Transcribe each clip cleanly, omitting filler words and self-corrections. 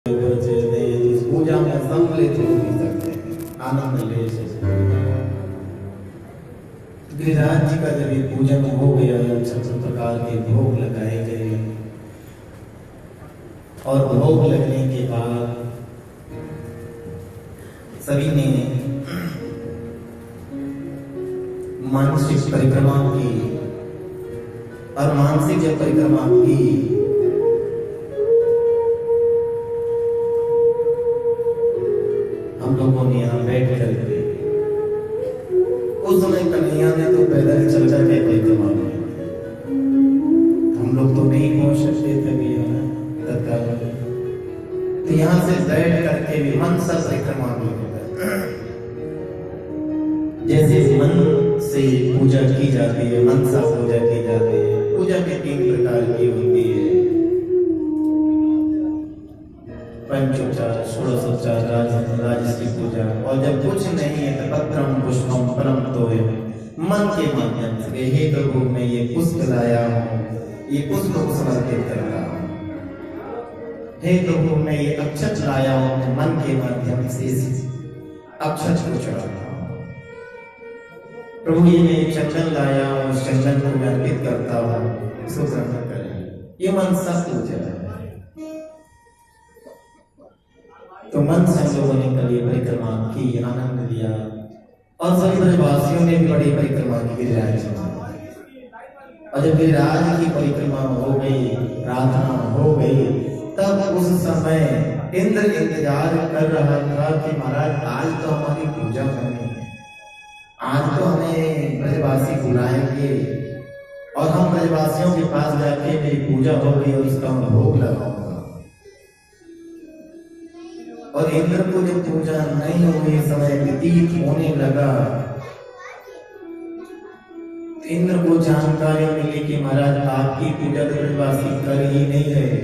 इस पूजा में सम्मिलित हो भी सकते हैं, आनंद ले सकते हैं। गिरिराज जी का जब ये पूजन हो गया, 6 प्रकार के भोग लगाए गए और भोग लगने के बाद सभी ने मानसिक परिक्रमा की और मानसिक जब परिक्रमा की हम लोगों ने यहाँ बैठ करके, उस समय कन्हैया ने तो पैदल चल करके परिक्रमा की, हम लोग तो नहीं पहुंच सकते थे तत्काल, तो यहाँ से बैठ करके भी मन सा परिक्रमा भी होता है। जैसे मन से पूजा की जाती है, मन सा पूजा की जाती है। पूजा के 3 प्रकार की होती है, पंचोपचार, षोडशोपचार, राजसी पूजा। और जब कुछ नहीं है तो पत्रम पुष्पम परम तो है, मन के माध्यम से हे प्रभु मैं ये पुष्प लाया हूँ, ये पुष्प को समर्पित कर रहा हूँ। हे प्रभु मैं ये अक्षत लाया हूँ, मन के माध्यम से इस अक्षत को चढ़ाता हूँ। प्रभु ये मैं चंदन लाया हूँ, उस चंदन को मैं अर्पित करता हूँ, इसको ग्रहण करें। ये मन सा पूजा है। तो मन से हम लोगों ने कल ये परिक्रमा की, आनंद लिया और सभी ब्रजवासियों ने बड़ी परिक्रमा की गिरिराज जी। और जब गिरिराज की परिक्रमा हो गई, प्रार्थना हो गई, तब उस समय इंद्र इंतजार कर रहा था कि महाराज आज तो हमारी पूजा होनी है, आज तो हमें ब्रजवासी बुलाएंगे और हम ब्रजवासियों के पास जाके मेरी पूजा होगी और उसका भोग लगाऊंगा। और इंद्र को जब पूजा नहीं हुई, समय व्यतीत होने लगा, इंद्र को जानकारी मिली कि महाराज आपकी पूजा तो ब्रजवासी कर ही नहीं रहे,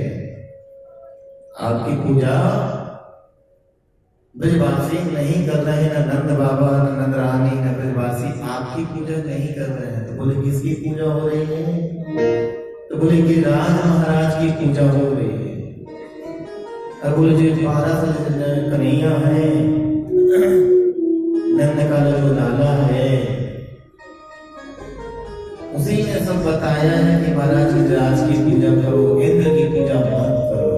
आपकी पूजा ब्रजवासी नहीं कर रहे, न नंद बाबा, न नंद रानी, न ब्रजवासी आपकी पूजा नहीं कर रहे हैं। तो बोले किसकी पूजा हो रही है? तो बोले गिरिराज महाराज की पूजा हो रही है। और बोले जो 12 साल कन्हैया है, नंद का जो लाला है, उसी ने सब बताया है कि महाराज गिरिराज की पूजा करो, इंद्र की पूजा मत करो।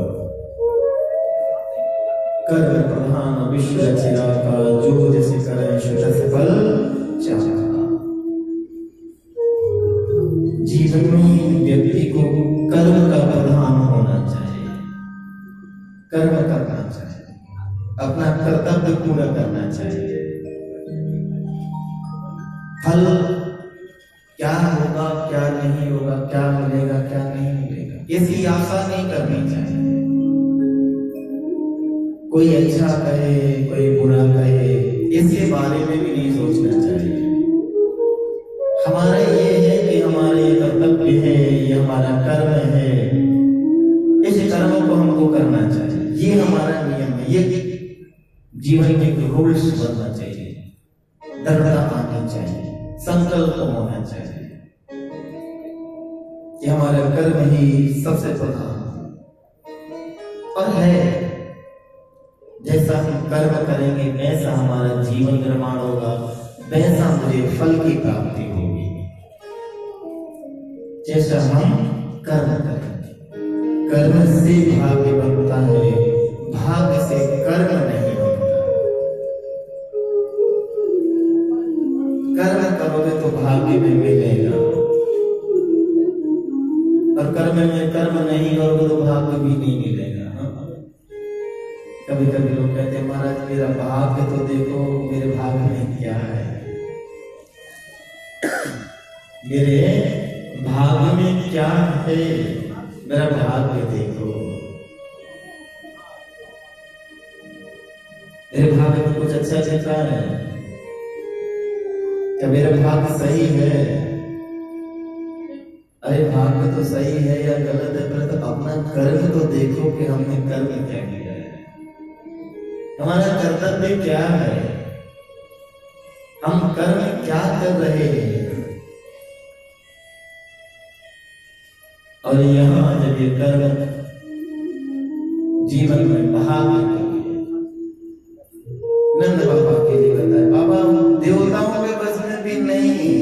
कर्म प्रधान विश्व रचना का जो जैसे करें सुरस फल चाहा। जीवन में व्यक्ति को कर्म का प्रधान होना चाहिए, कर्म करना चाहिए, अपना कर्तव्य पूरा करना चाहिए। फल क्या होगा, क्या नहीं होगा, क्या मिलेगा, क्या नहीं मिलेगा, इसकी आशा नहीं करनी चाहिए। कोई अच्छा कहे, कोई बुरा कहे, इसके बारे में भी नहीं सोचना चाहिए। हमारा ये है कि हमारा ये कर्तव्य है, ये हमारा कर्म है, इस कर्म को हमको करना चाहिए, ये हमारा नियम है, ये जीवन के रूल्स बनना चाहिए, दृढ़ता आनी चाहिए, संकल्प होना चाहिए कि हमारा कर्म ही सबसे प्रधान और है। जैसा हम कर्म करेंगे वैसा हमारा जीवन निर्माण होगा, वैसा मुझे फल की प्राप्ति होगी। जैसा हम कर्म करेंगे, कर्म से भाग्य बनता है, भाग्य से कर्म नहीं बनता। कर्म करोगे तो भाग्य में मिलेगा, और कर्म में कर्म नहीं करोगे तो भाग्य भी नहीं मिलेगा। कभी कभी लोग कहते हैं महाराज मेरा भाग्य तो देखो, मेरे भाग्य में क्या है, मेरे भाग्य में क्या है, मेरा भाग्य देखो। मेरे भाग्य में कुछ अच्छा लिखा है क्या? मेरा भाग्य सही है? अरे भाग्य तो सही है या गलत है, पर तो अपना कर्म तो देखो कि हमने कर्म क्या किया है, हमारा कर्तव्य क्या है, हम कर्म क्या कर रहे हैं। और यहाँ जब ये कर्म जीवन में बहा देंगे। नंद बाबा के लिए बताए, बाबा देवताओं के बस में भी नहीं,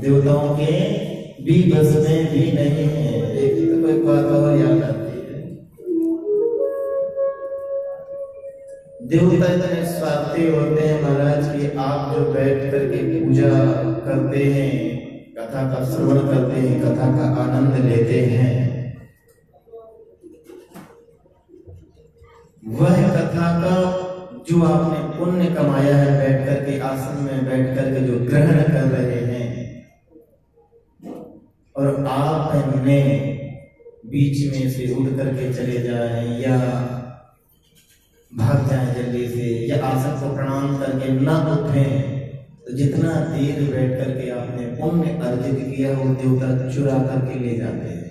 देवताओं के भी बस में भी नहीं है। एक तो कोई बात और याद आती है, देवता इतने स्वार्थी होते हैं महाराज कि आप जो बैठ करके पूजा करते हैं, कथा का श्रवण करते हैं, कथा का आनंद लेते हैं, वह कथा का जो आपने पुण्य कमाया है बैठ करके आसन में बैठ करके जो ग्रहण कर रहे हैं, और आपने बीच में से उड़ करके चले जाएं या भाग जाएं जल्दी से, या आसन को प्रणाम करके न उठें, तो जितना देर बैठ करके आपने पुण्य अर्जित किया वो देवता चुरा करके ले जाते हैं।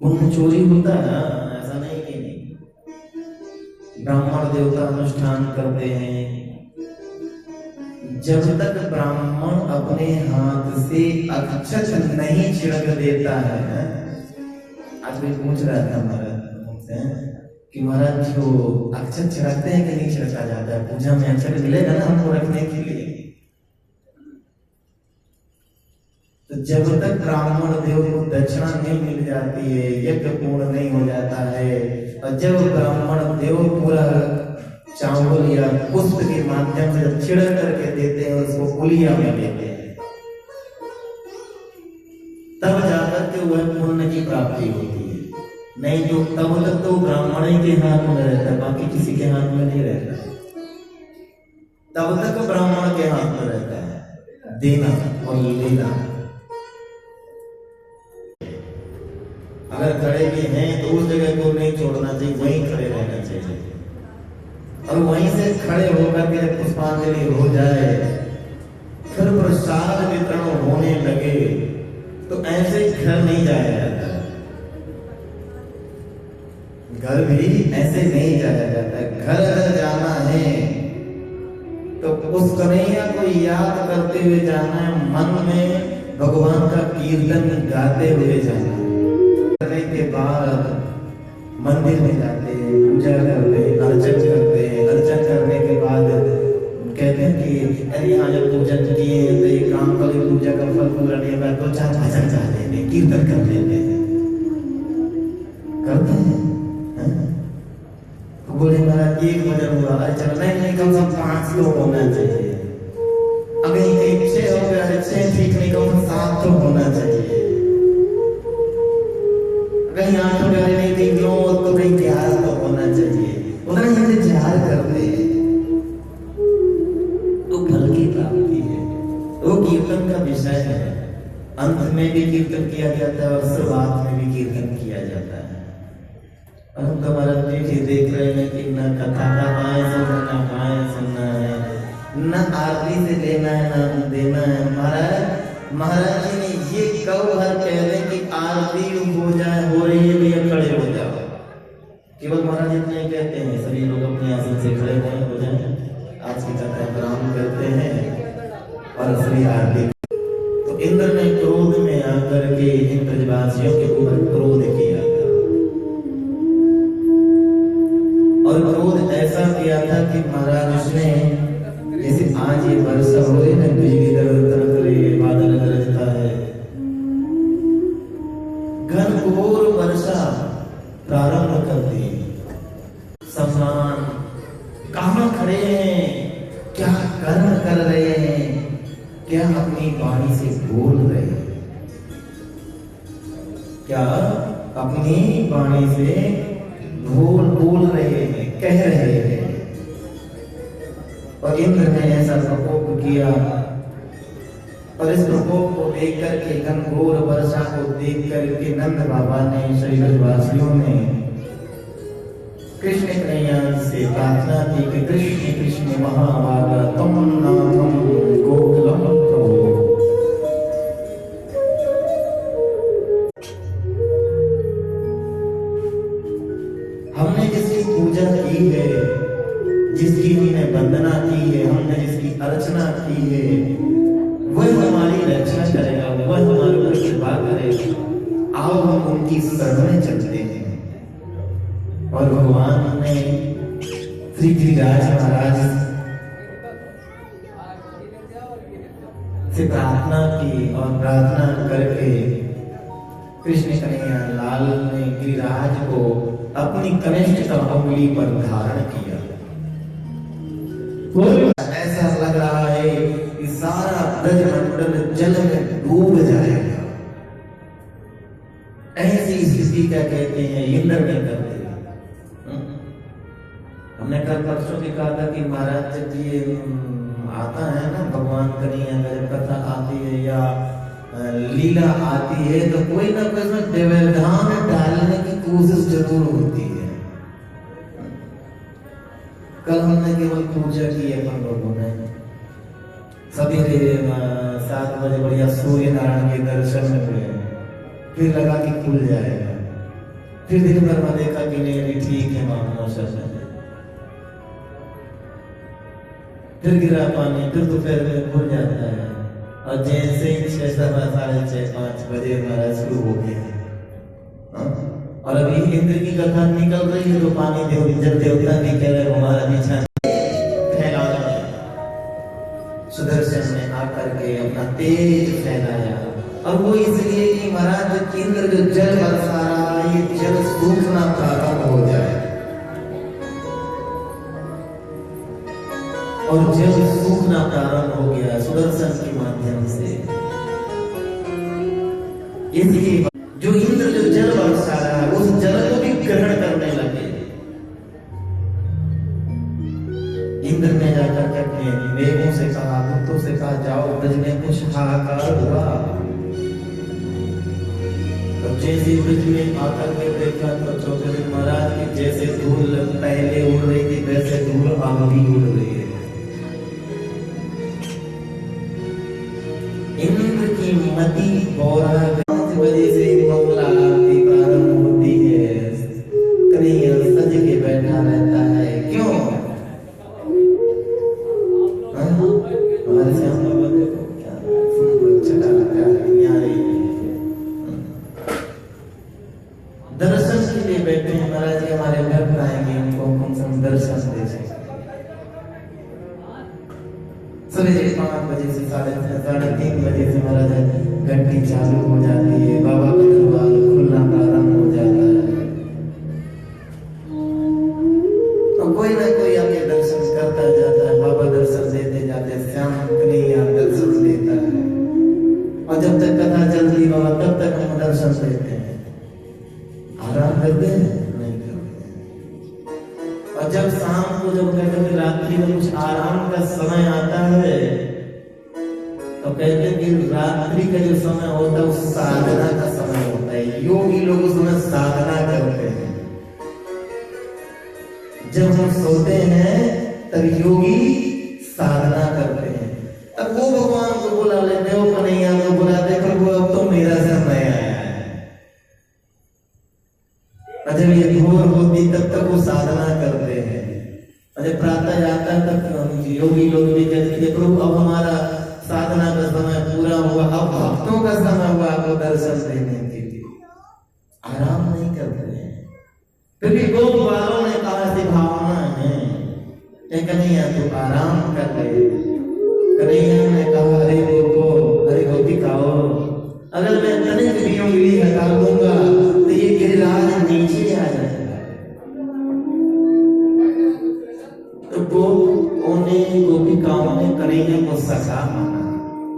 पुण्य चोरी होता है, ऐसा नहीं कि नहीं। ब्राह्मण देवता अनुष्ठान करते हैं, जब तक ब्राह्मण अपने हाथ से अक्षत नहीं छिड़क देता है। आज कोई पूछ रहा था महाराज कि महाराज जो अक्षत छिड़कते हैं कि नहीं छिड़का जाता है, पूजा में अक्षत मिलेगा ना हमको रखने के लिए। तो जब तक ब्राह्मण देव को दक्षिणा नहीं मिल जाती है, यज्ञ पूर्ण नहीं हो जाता है, और जब ब्राह्मण देव पूरा चावल या पुष्प के माध्यम से छिड़क करके देते हैं, उसको पुलिया में देते हैं, तब जाकर के वह पुण्य की प्राप्ति होती है। नहीं तो तब तक तो ब्राह्मण ही के हाथ में रहता है, बाकी किसी के हाथ में नहीं रहता। तब तक ब्राह्मण के हाथ में रहता है देना और लेना। अगर खड़े भी हैं तो उस जगह को नहीं छोड़ना चाहिए, वहीं खड़े रहना चाहिए, और वहीं से खड़े होकर के पुष्पांजलि हो जाए, फिर प्रसाद वितरण होने लगे, तो ऐसे घर नहीं जाया जाता, घर भी ऐसे नहीं जाया जाता। घर अगर जाना है तो उस कन्हैया को याद करते हुए जाना है, मन में भगवान का कीर्तन गाते हुए जाना है। करने के बाद मंदिर में जाते हैं, पूजा करते हैं, अर्चन करते हैं, अर्चन करने के बाद कहते हैं कि अरे यहाँ जब पूजन किए तो ये काम कर, पूजा का फल पूरा नहीं होगा, तो चार भजन गा लेते हैं, कीर्तन कर लेते हैं, करते हैं। बोले महाराज एक भजन हुआ, चलो नहीं कम से कम 5 तो होना चाहिए, अगर कहीं 6 हो गया, 6 ठीक नहीं, कम से कम 7 तो होना चाहिए, कहीं 8 हो गया, नहीं कहीं 9 तो कहीं 11 तो होना चाहिए। उतना ही इंतजार करते हैं, तो फल की प्राप्ति है। वो कीर्तन का विषय है, अंत में भी कीर्तन किया जाता है और शुरुआत में भी कीर्तन किया जाता है। और हम तुम्हारा देख रहे हैं कि न कथा का पाए सुनना, न पाए सुनना है, न आरती से लेना है, न देना है। महाराज जी ने ये कब हर कह रहे कि आरती हो जाए, हो रही है भैया खड़े हो जाओ, केवल महाराज इतने कहते हैं, सभी लोग अपने आसन से खड़े हो जाए, आज की कथा प्रणाम करते हैं और असली आरती। तो इंद्र ने क्रोध में आकर के इन ब्रजवासियों के ऊपर क्रोध किया था, और क्रोध ऐसा किया था कि महाराज उसने, जैसे आज ये वर्षा हो रही है, बिजली तरफ रही है, बादल गरजता है, घनघोर वर्षा प्रारंभ कर दी। सम्मान कहाँ खड़े हैं, क्या कर्म कर रहे हैं, क्या अपनी वाणी से बोल रहे हैं, क्या अपनी वाणी से बोल रहे हैं, कह रहे हैं। और इंद्र ने ऐसा प्रकोप किया, और इस प्रकोप को देख करके, घनघोर वर्षा को देख करके नंद बाबा ने, सभी ब्रजवासियों ने कृष्ण कन्हैया से प्रार्थना की कि कृष्ण कृष्ण महाभागा तम नामम गोकुलम प्रभो। हमने जिसकी पूजा की है, जिसकी हमने वंदना की है, हमने जिसकी अर्चना की है, वह हमारी रक्षा करेगा, वह हमारे ऊपर कृपा करेगा। आओ उनकी शरण में चलते हैं। और भगवान ने श्री गिरिराज महाराज से प्रार्थना की और प्रार्थना करके कृष्ण कन्हैया लाल ने गिरिराज को अपनी कनिष्ठ अंगुली पर धारण किया। ऐसा लग रहा है कि सारा ब्रजमंडल जल में डूब जाएगा। ऐसी स्थिति क्या कहते हैं इंद्र ने कर दी। हमने कल परसों भी कहा था कि महाराज जब ये आता है ना भगवान कन्हैया का जब कथा आती है या लीला आती है तो कोई ना कोई उसमें व्यवधान डालने की कोशिश जरूर होती है। कल हमने केवल पूजा की है अपन लोगों ने, सवेरे 7 बजे बढ़िया सूर्य नारायण के दर्शन हुए, फिर लगा कि खुल जाएगा, फिर दिन भर में देखा कि नहीं ठीक है मामला शासन, फिर गिरा पानी, फिर दोपहर में खुल जाता है और जैसे ही 6, 6:30, 5 बजे हमारा शुरू हो गया। और अभी इंद्र की कथा निकल रही है तो पानी जब देवता भी कह रहे हमारा पीछा फैला। सुदर्शन ने आकर के अपना तेज फैलाया और वो इसलिए कि महाराज इंद्र जो जल बरसा रहा ये जल सूखना प्रारंभ हो जाए और जल सूखना प्रारंभ हो गया सुदर्शन के माध्यम से। इसलिए जो इंद्र जो जल बरसा रहा है उस जल को भी ग्रहण करने लगे। इंद्र ने जाकर के अपने मेघों से कहा, दूतों से कहा जाओ ब्रज में कुछ हाहाकार हुआ। तो जैसे ब्रज में आकर के देखा तो चौधरी महाराज की जैसे धूल पहले उड़ रही थी वैसे धूल अब भी उड़ रही है। इंद्र की मति पौराणिक वजह से मंगला आरती प्रारंभ होती है। कन्हैया सज के बैठा रहता है, क्यों? हमारे श्याम बाबा देखो क्या चटा लगा दर्शन के लिए बैठे हैं। महाराज जी हमारे घर पर आएंगे, उनको हम दर्शन दे सकें। सवेरे 5 बजे से 3:30 बजे से महाराज घंटी चालू हो जाती है, बाबा का दरबार खुलना प्रारंभ हो जाता है और कोई ना कोई आके दर्शन करता जाता है। बाबा दर्शन देते जाते हैं, श्याम कन्हैया दर्शन देता है और जब तक कथा चलती है बाबा तब तक हम दर्शन देते हैं। आराम करते हैं नहीं करते। और जब शाम को जब कहते हैं रात्रि में कुछ आराम का समय आता है तो कहते हैं कि रात्रि का जो समय होता है उस साधना का समय होता है। योगी लोग उसमें साधना करते हैं। जब हम सोते हैं तब योगी साधना करते हैं। तब वो भगवान को बुला लेते हैं, वो कन्हैया को बुलाते प्रभु अब तो मेरा समय आया है। और जब ये भोर होती तब तक वो साधना करते हैं। और जब प्रातः जाता है तब योगी लोग भी कहते हैं प्रभु अब हमारा साधना का समय पूरा हुआ, अब भक्तों का समय हुआ आपको दर्शन देने के लिए। आराम नहीं करते हैं। फिर भी गोप वालों ने कहा ऐसी भावना है कन्हैया तू आराम कर ले। कन्हैया ने कहा अरे गोपिकाओ अगर मैं तनिक भी उंगली हटा दूंगा तो ये गिरिराज नीचे आ जाएगा। तो गोपिकाओं ने कन्हैया को सखा माना,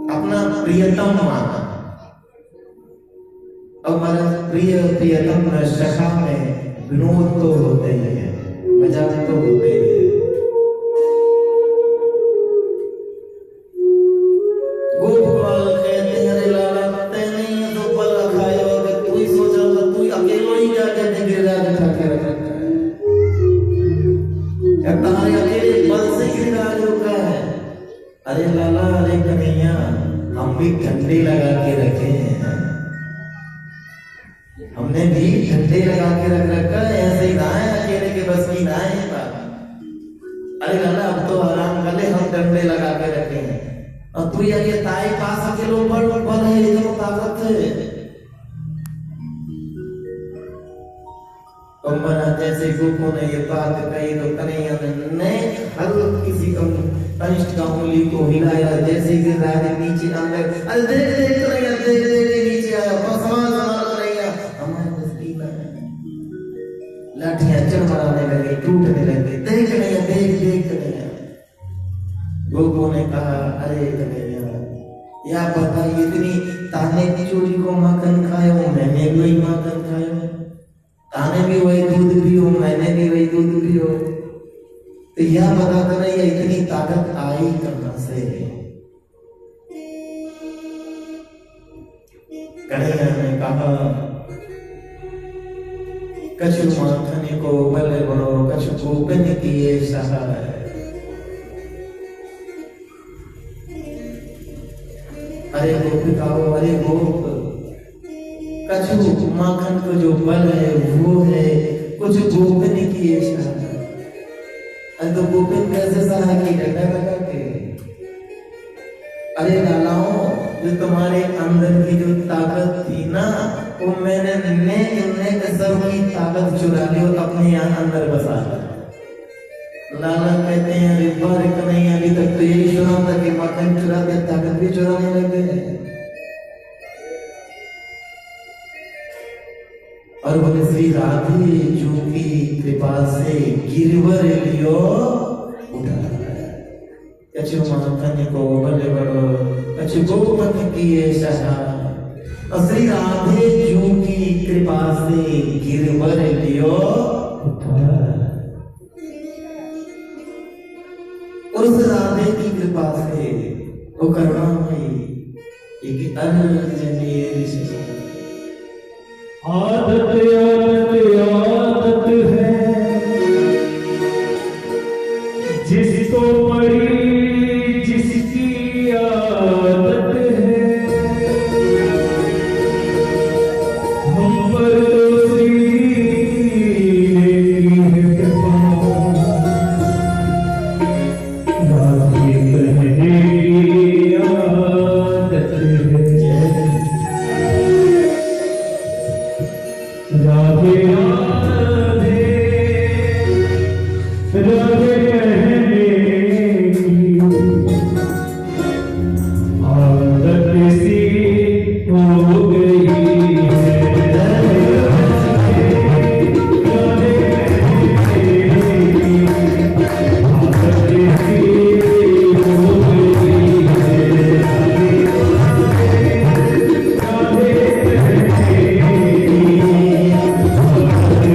अपना प्रियतम माना। और महाराज प्रियतम सखा में विनोद तो होते ही है, मजाक तो होते ही है। गोपाल कहते हैं अरे लाला तेने तो पल खाए होगा, तू ही सोचा होगा तू अकेला ही क्या कहते गिरिराज उठा के रखा है या तारे अकेले बल से गिरिराज रुका है। अरे लाला अरे कन्हैया हम भी झंडे लगा के रखे हैं, हमने भी झंडे लगा के रख रखा है। ऐसे ही ना है अकेले के बस की ना है बात। अरे लाला अब तो आराम कर ले, हम डंडे लगा के रखे हैं और तू ये ताई पास अकेलो बल है, इतना ताकत है। और महाराज जैसे गोपो ने ये बात कही तो कन्हैया ने हल्की सी कनिष्ठ का उंगली को हिलाया, जैसे कि राज नीचे अंदर अरे देख देख कन्हैया देख देख नीचे आया और सवाल कन्हैया हमारे बस की लाठियां चरमराने लगे, टूटने लगे। देख कन्हैया देख देख कन्हैया। गोपो ने कहा अरे कन्हैया या पता इतनी ताने की चोरी को माखन खायो, मैंने भी वही माखन खायो, ताने भी वही दूध पियो, मैंने भी वही दूध पियो, तो यह बता कन्हैया इतनी ताकत आई कहां से? कन्हैया ने कहा कछु माखन को बल बड़ो, कछु गोपन किए सहाय। अरे गोपिकाओ अरे गोप, कछु माखन को जो बल है वो है, कुछ गोपन किए सहाय। अरे तो गोपिन कैसे सहाय की डंडा लगा के? अरे लालाओ जो तुम्हारे अंदर की जो ताकत थी ना, वो मैंने नेक सबकी ताकत चुरा ली और अपने यहाँ अंदर बसा लिया। लाला कहते हैं अरे बार कन्हैया अभी तक तो यही सुना था कि माखन चुरा के ताकत भी चुराने लगे हैं। और बोले श्री राधे जो की कृपा से गिरवर लियो उठा, कछु माखन को बल बड़ो, कछु गोपन किए सहाय। और श्री राधे जो की कृपा से गिरवर लियो उठा। और उस राधे की कृपा से वो करुणामयी एक अनन्य से आदत आदत आदत है जिसको पड़ी जिसकी आदत है, हम पर तो श्री ने कृपा, राधे कहने की आदत है। राधे राधे राधे कहने की आदत सी हो गई है। राधे कहने की आदत सी हो गई है। राधे राधे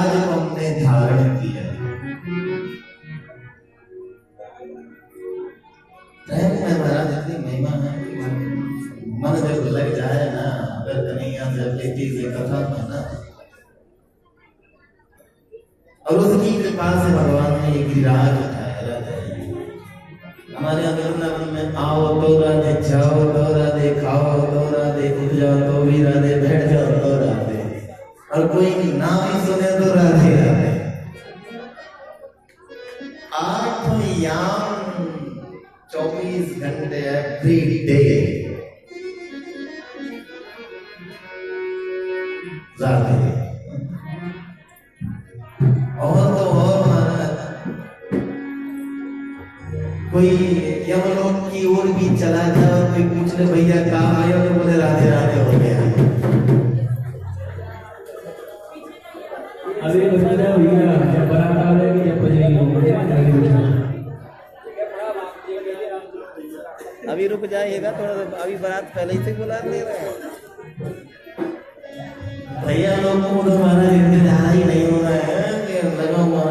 गिरिराज को हमने धारण किया। प्रेम में महाराज इतनी महिमा है कि मन जब लग जाए ना, अगर कन्हैया से अपनी चीज कथा में ना, और उसकी कृपा से भगवान ने ये गिरिराज उठाया। हमारे यहाँ वृंदावन में आओ तो राधे, जाओ तो राधे, खाओ तो राधे, उठ जाओ तो भी राधे, बैठ जाओ तो राधे, और कोई नाम ही सुने तो राधे राधे। 8 याम 24 घंटे एवरी डे राधे। और तो और महाराज कोई यमलोक की ओर भी चला जाए और कोई पूछ ले भैया कहाँ आए, तो बोले राधे राधे हो गया। अभी भैया जब बारात आ जाएगी, जब बजेगी अभी रुक जाइएगा थोड़ा सा, अभी बारात पहले ही से बुला दे रहे हैं भैया लोग को। तो हमारा इंतजार ही नहीं हो रहा है कि लगा हुआ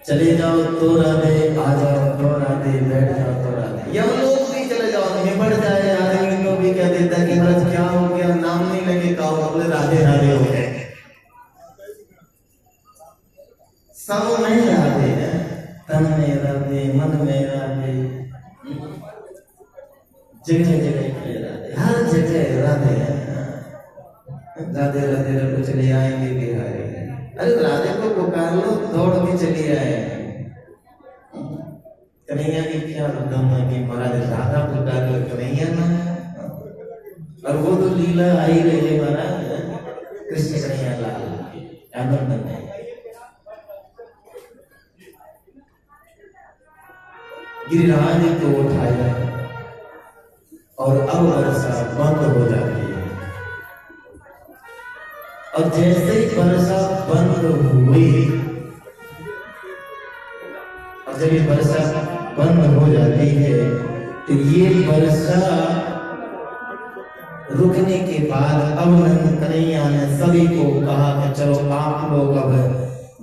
चले जाओ तो राधे, आ जाओ तो राधे, बैठ जाओ तो राधे। यह लोग भी चले जाओ, निपट जाए आदमी को भी कह देता कि बस क्या हो गया, नाम नहीं लगे, कहो बोले राधे राधे हो गए। सब में राधे है, तन में राधे, मन में राधे, जगह जगह पे राधे, हर जगह राधे है। राधे राधे रघु चले आएंगे बिहारी। अरे राधे को पुकार लो, दौड़ के चली आए। कन्हैया की क्या दम है कि महाराज राधा पुकार लो, कन्हैया ना, और वो तो लीला आई रही है महाराज कृष्ण कन्हैया लाल की आनंद में। गिरिराज को उठाया और अब वर्षा बंद हो जाती है। और जैसे ही वर्षा बंद हुई, और जब ये वर्षा बंद हो जाती है तो ये वर्षा रुकने के बाद अब कन्हैया ने सभी को कहा कि चलो आप लोग अब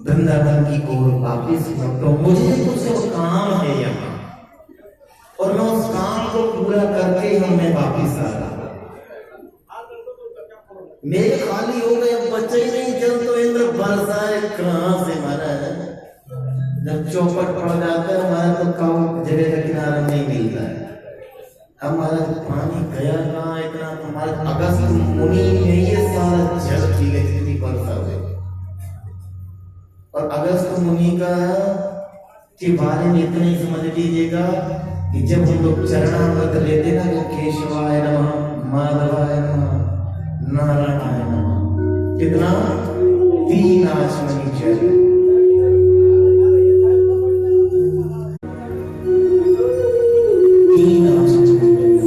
वृंदावन की ओर वापिस लौटो, मुझे कुछ काम है यहाँ, और मैं उस काम को पूरा करके हम मैं वापिस आ रहा। मेरे खाली हो गए, बच्चे ही नहीं, जब तो इंद्र बरसाए कहां से महाराज। जब चौपट पड़ जाता है हमारा तो काम जगह का किनारा नहीं मिलता है। हमारा पानी गया कहाँ इतना, तुम्हारा अगस्त मुनि में ये सारा जल पी गई जितनी वर्षा हुई। और अगस्त मुनि का के बारे में इतना ही समझ लीजिएगा कि जब हम लोग चरणामृत लेते ना, तो केशवाय नमः, माधवाय नमः, नारायणाय नमः, कितना 3 आचमनी जल।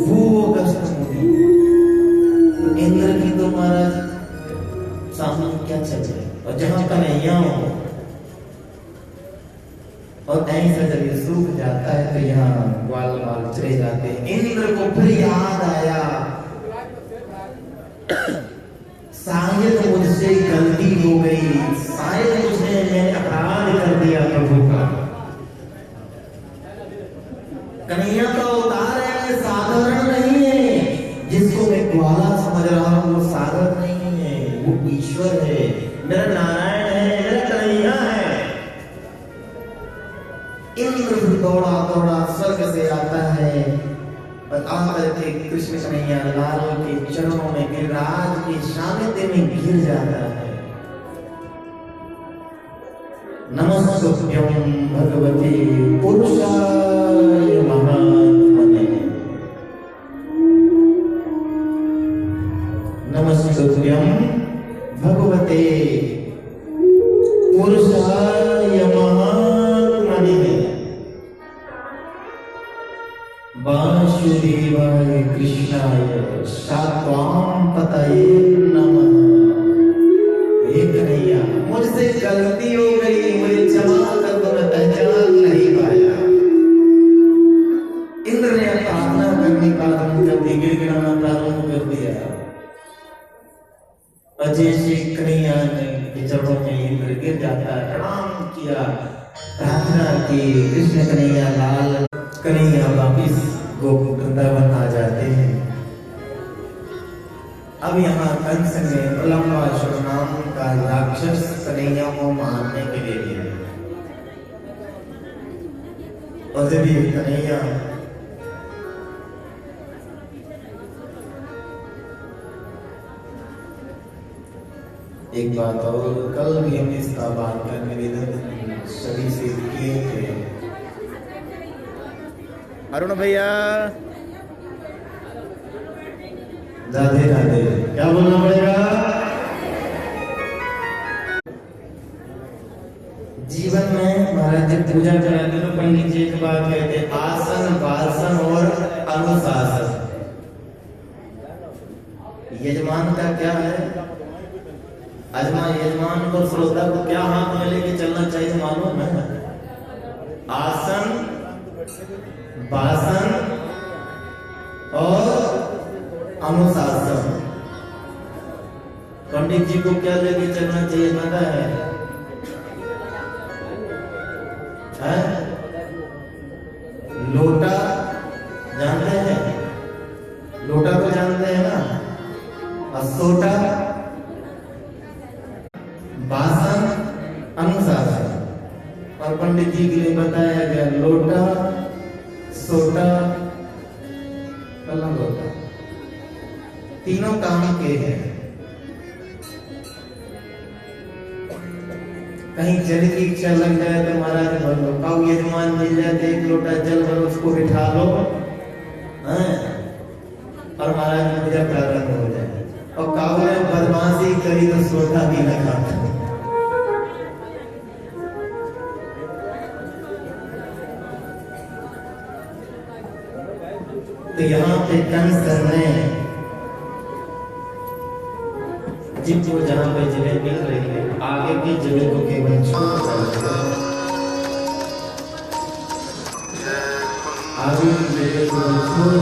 वो अगस्त मुनि, इंद्र की तो महाराज सामने क्या चल रहा है, और जहां कन्हैया हो और ऐसा जब ये सूख जाता है तो यहाँ ग्वाल बाल चले जाते हैं। इंद्र को फिर याद आया, शायद मुझसे गलती हो गई, शायद मुझे मैंने अपराध कर दिया प्रभु का। कन्हैया का अवतार है, साधारण नहीं है। जिसको मैं ग्वाला समझ रहा हूं वो साधारण नहीं है, वो ईश्वर है, मेरा नारायण है, मेरा कन्हैया है। इंद्र दौड़ा दौड़ा स्वर्ग से आता है और आकर के कृष्ण कन्हैया लाल के चरणों में गिरिराज के सानिध्य में गिर जाता है। नमस्तुभ्यं भगवते पुरुषाय महात्मने, नमस्तुभ्यं भगवते पुरुषाय महात्मने, वासुदेवाय कृष्णाय सात्वां पतये नमः। हे कन्हैया, मुझसे गलती हो गई, मुझे क्षमा कर दो, मैं पहचान नहीं पाया। इंद्र ने प्रार्थना जैसे कन्हैया के चरणों में इंद्र गिर जाता है, प्रणाम किया, प्रार्थना की, कृष्ण कन्हैया लाल, कन्हैया वापिस गोकुल वृंदावन आ जाते हैं। अब यहाँ कंस ने प्रलंबासुर नाम का राक्षस कन्हैया को मारने के लिए दिया, और जब ये कन्हैया एक बात और, कल भी हमने इसका बात का निवेदन सभी से किए थे। अरुण भैया राधे राधे, क्या बोलना पड़ेगा? जीवन में महाराज जब पूजा कराते तो पंडित जी एक बात कहते, आसन वासन और अनुशासन। यजमान का क्या है? यजमान को श्रोता को क्या हाथ में लेके चलना चाहिए मालूम है? आसन वासन और अनुशासन। पंडित जी को क्या लेके चलना चाहिए पता है? लोटा जानते हैं? लोटा को जानते हैं ना? और सोटा, वासन, अनुशासन। और पंडित जी के लिए बताया गया लोटा, सोटा, लोटा, तीनों काम के हैं। कहीं जल की इच्छा लग जाए तो महाराज भर लो, काऊ यजमान मिल जाए तो एक लोटा जल भर उसको बिठा लो, और महाराज पूजा प्रारंभ हो जाए। और काऊ ने बदमाशी करी तो सोटा भी न खाता। तो यहाँ पे कंस ने जिनको जहां पे जगह मिल रही है, आगे की जगह को केवल छोड़ दिया, आगे की जगह को छोड़